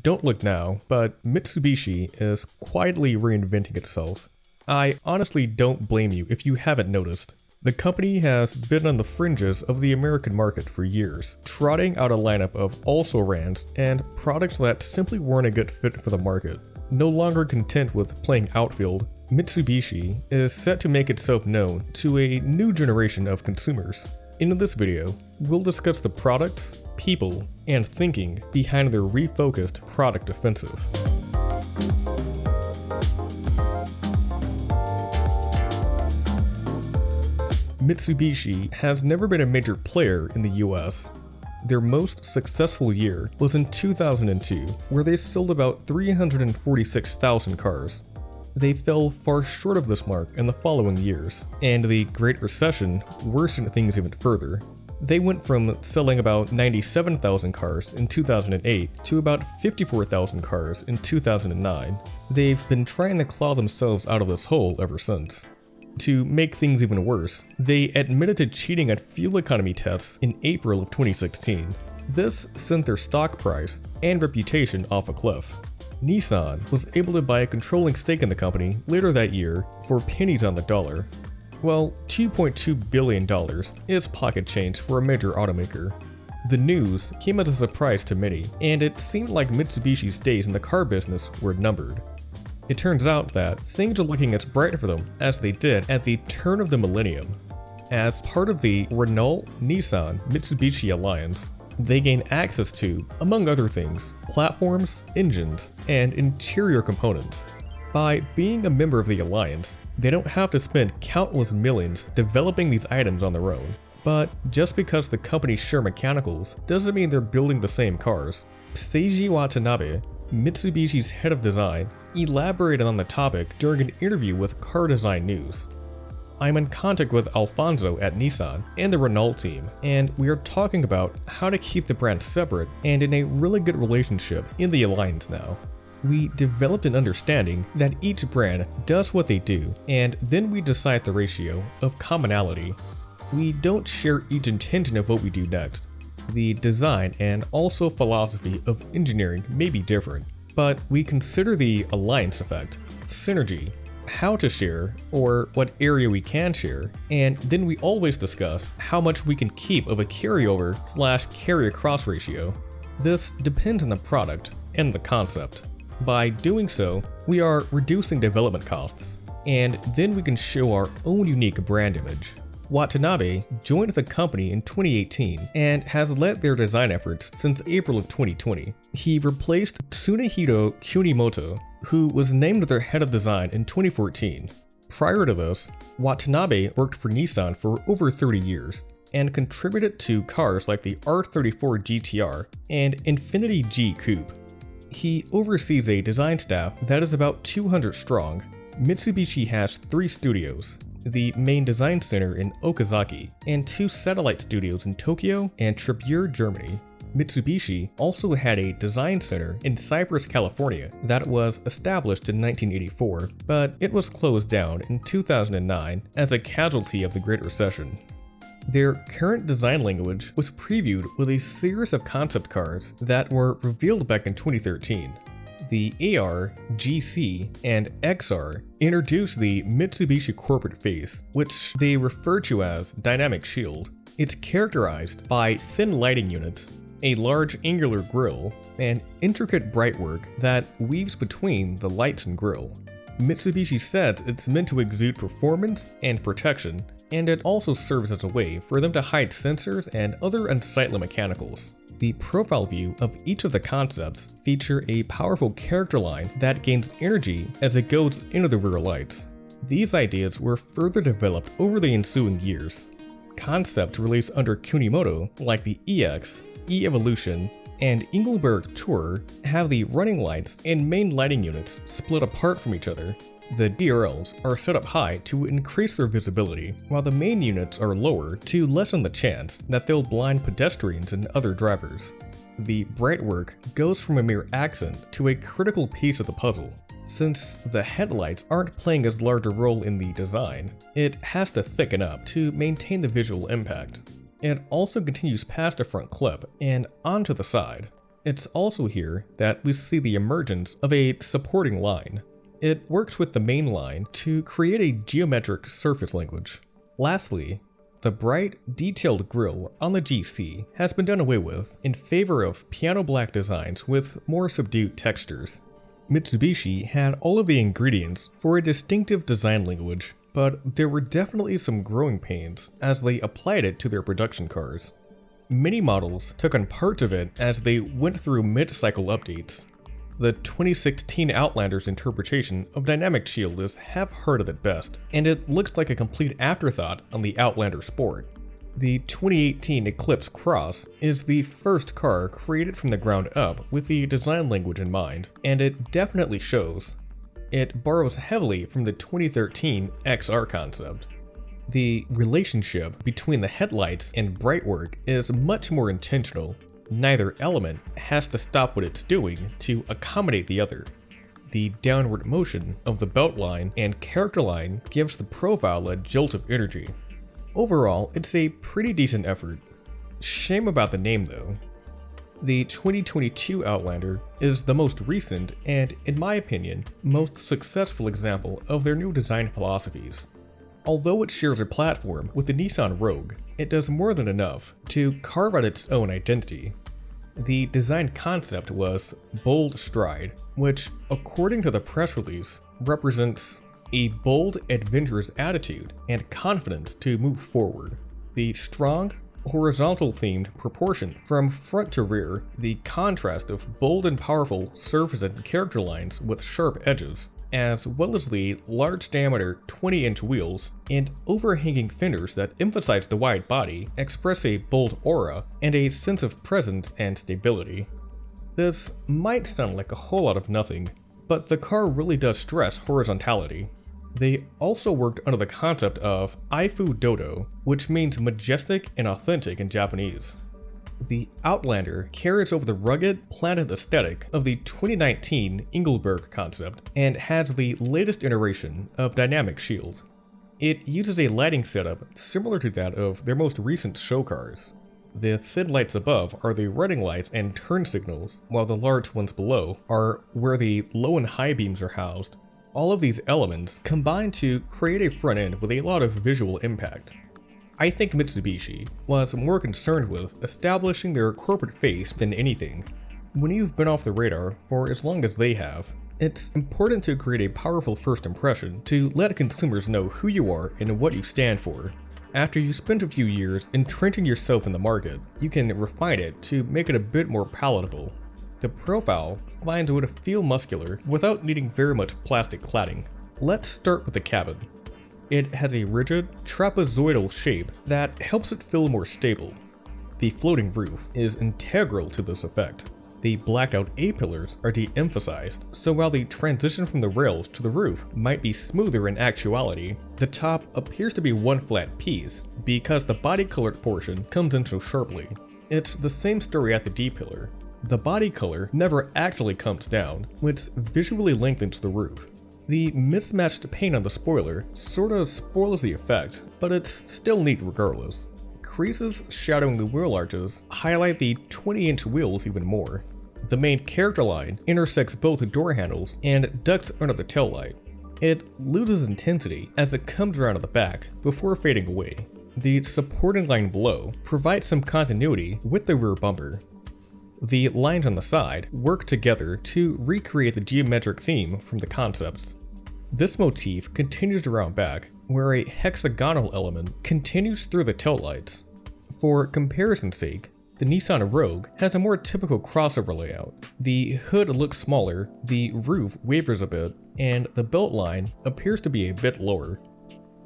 don't look now, but Mitsubishi is quietly reinventing itself. I honestly don't blame you if you haven't noticed. The company has been on the fringes of the American market for years, trotting out a lineup of also-rans and products that simply weren't a good fit for the market. No longer content with playing outfield, Mitsubishi is set to make itself known to a new generation of consumers. In this video, we'll discuss the products, people, and thinking behind their refocused product offensive. Mitsubishi has never been a major player in the US. Their most successful year was in 2002, where they sold about 346,000 cars. They fell far short of this mark in the following years, and the Great Recession worsened things even further. They went from selling about 97,000 cars in 2008 to about 54,000 cars in 2009. They've been trying to claw themselves out of this hole ever since. To make things even worse, they admitted to cheating at fuel economy tests in April of 2016. This sent their stock price and reputation off a cliff. Nissan was able to buy a controlling stake in the company later that year for pennies on the dollar. Well, $2.2 billion is pocket change for a major automaker. The news came as a surprise to many, and it seemed like Mitsubishi's days in the car business were numbered. It turns out that things are looking as bright for them as they did at the turn of the millennium. As part of the Renault-Nissan-Mitsubishi alliance, they gain access to, among other things, platforms, engines, and interior components. By being a member of the alliance, they don't have to spend countless millions developing these items on their own. But just because the companies share mechanicals doesn't mean they're building the same cars. Seiji Watanabe, Mitsubishi's head of design, elaborated on the topic during an interview with Car Design News. "I'm in contact with Alfonso at Nissan and the Renault team, and we are talking about how to keep the brand separate and in a really good relationship in the alliance now. We developed an understanding that each brand does what they do, and then we decide the ratio of commonality. We don't share each intention of what we do next. The design and also philosophy of engineering may be different, but we consider the alliance effect, synergy, how to share, or what area we can share, and then we always discuss how much we can keep of a carryover/carry across ratio. This depends on the product and the concept. By doing so, we are reducing development costs, and then we can show our own unique brand image." Watanabe joined the company in 2018 and has led their design efforts since April of 2020. He replaced Tsunehiro Kunimoto, who was named their head of design in 2014. Prior to this, Watanabe worked for Nissan for over 30 years and contributed to cars like the R34 GTR and Infiniti G Coupe. He oversees a design staff that is about 200 strong. Mitsubishi has 3 studios, the main design center in Okazaki, and 2 satellite studios in Tokyo and Tripura, Germany. Mitsubishi also had a design center in Cypress, California that was established in 1984, but it was closed down in 2009 as a casualty of the Great Recession. Their current design language was previewed with a series of concept cars that were revealed back in 2013. The AR, GC, and XR introduced the Mitsubishi corporate face, which they refer to as Dynamic Shield. It's characterized by thin lighting units, a large angular grille, and intricate brightwork that weaves between the lights and grille. Mitsubishi says it's meant to exude performance and protection, and it also serves as a way for them to hide sensors and other unsightly mechanicals. The profile view of each of the concepts feature a powerful character line that gains energy as it goes into the rear lights. These ideas were further developed over the ensuing years. Concepts released under Kunimoto, like the EX, E-Evolution, and Engelberg Tour, have the running lights and main lighting units split apart from each other. The DRLs are set up high to increase their visibility, while the main units are lower to lessen the chance that they'll blind pedestrians and other drivers. The brightwork goes from a mere accent to a critical piece of the puzzle. Since the headlights aren't playing as large a role in the design, it has to thicken up to maintain the visual impact. It also continues past the front clip and onto the side. It's also here that we see the emergence of a supporting line. It works with the main line to create a geometric surface language. Lastly, the bright, detailed grille on the GC has been done away with in favor of piano black designs with more subdued textures. Mitsubishi had all of the ingredients for a distinctive design language, but there were definitely some growing pains as they applied it to their production cars. Many models took on parts of it as they went through mid-cycle updates. The 2016 Outlander's interpretation of dynamic shield is half-hearted at best, and it looks like a complete afterthought on the Outlander Sport. The 2018 Eclipse Cross is the first car created from the ground up with the design language in mind, and it definitely shows. It borrows heavily from the 2013 XR concept. The relationship between the headlights and brightwork is much more intentional. Neither element has to stop what it's doing to accommodate the other. The downward motion of the belt line and character line gives the profile a jolt of energy. Overall, it's a pretty decent effort. Shame about the name though. The 2022 Outlander is the most recent and, in my opinion, most successful example of their new design philosophies. Although it shares a platform with the Nissan Rogue, it does more than enough to carve out its own identity. The design concept was Bold Stride, which, according to the press release, represents a bold, adventurous attitude and confidence to move forward. The strong, horizontal-themed proportion from front to rear, the contrast of bold and powerful surface and character lines with sharp edges, as well as the large diameter 20-inch wheels and overhanging fenders that emphasize the wide body, express a bold aura and a sense of presence and stability. This might sound like a whole lot of nothing, but the car really does stress horizontality. They also worked under the concept of Aifu Dodo, which means majestic and authentic in Japanese. The Outlander carries over the rugged, planted aesthetic of the 2019 Engelberg concept and has the latest iteration of dynamic shield. It uses a lighting setup similar to that of their most recent show cars. The thin lights above are the running lights and turn signals, while the large ones below are where the low and high beams are housed. All of these elements combine to create a front end with a lot of visual impact. I think Mitsubishi was more concerned with establishing their corporate face than anything. When you've been off the radar for as long as they have, it's important to create a powerful first impression to let consumers know who you are and what you stand for. After you spend a few years entrenching yourself in the market, you can refine it to make it a bit more palatable. The profile finds a way to feel muscular without needing very much plastic cladding. Let's start with the cabin. It has a rigid, trapezoidal shape that helps it feel more stable. The floating roof is integral to this effect. The blacked out A-pillars are de-emphasized, so while the transition from the rails to the roof might be smoother in actuality, the top appears to be one flat piece because the body-colored portion comes in so sharply. It's the same story at the D-pillar. The body color never actually comes down, which visually lengthens the roof. The mismatched paint on the spoiler sorta spoils the effect, but it's still neat regardless. Creases shadowing the wheel arches highlight the 20-inch wheels even more. The main character line intersects both door handles and ducts under the taillight. It loses intensity as it comes around to the back before fading away. The supporting line below provides some continuity with the rear bumper. The lines on the side work together to recreate the geometric theme from the concepts. This motif continues around back, where a hexagonal element continues through the taillights. For comparison's sake, the Nissan Rogue has a more typical crossover layout. The hood looks smaller, the roof wavers a bit, and the belt line appears to be a bit lower.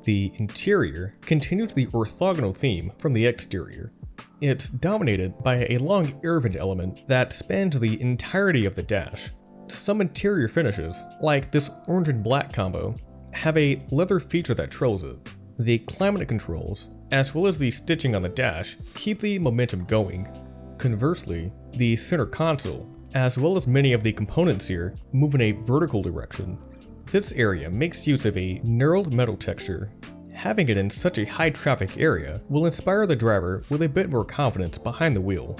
The interior continues the orthogonal theme from the exterior. It's dominated by a long air vent element that spans the entirety of the dash. Some interior finishes, like this orange and black combo, have a leather feature that trails it. The climate controls, as well as the stitching on the dash, keep the momentum going. Conversely, the center console, as well as many of the components here, move in a vertical direction. This area makes use of a knurled metal texture. Having it in such a high traffic area will inspire the driver with a bit more confidence behind the wheel.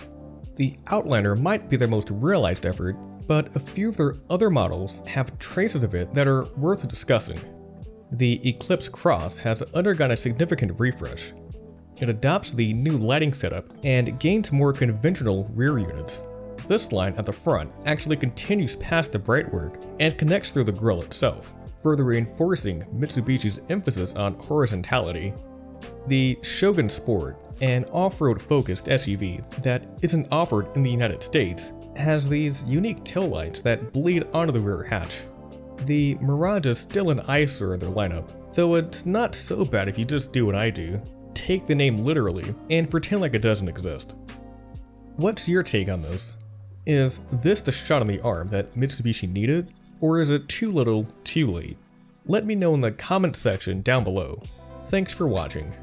The Outlander might be their most realized effort, but a few of their other models have traces of it that are worth discussing. The Eclipse Cross has undergone a significant refresh. It adopts the new lighting setup and gains more conventional rear units. This line at the front actually continues past the Brightwork and connects through the grille itself, further reinforcing Mitsubishi's emphasis on horizontality. The Shogun Sport, an off-road focused SUV that isn't offered in the United States, has these unique taillights that bleed onto the rear hatch. The Mirage is still an eyesore in their lineup, though it's not so bad if you just do what I do. Take the name literally and pretend like it doesn't exist. What's your take on this? Is this the shot in the arm that Mitsubishi needed, or is it too little, too late? Let me know in the comment section down below. Thanks for watching.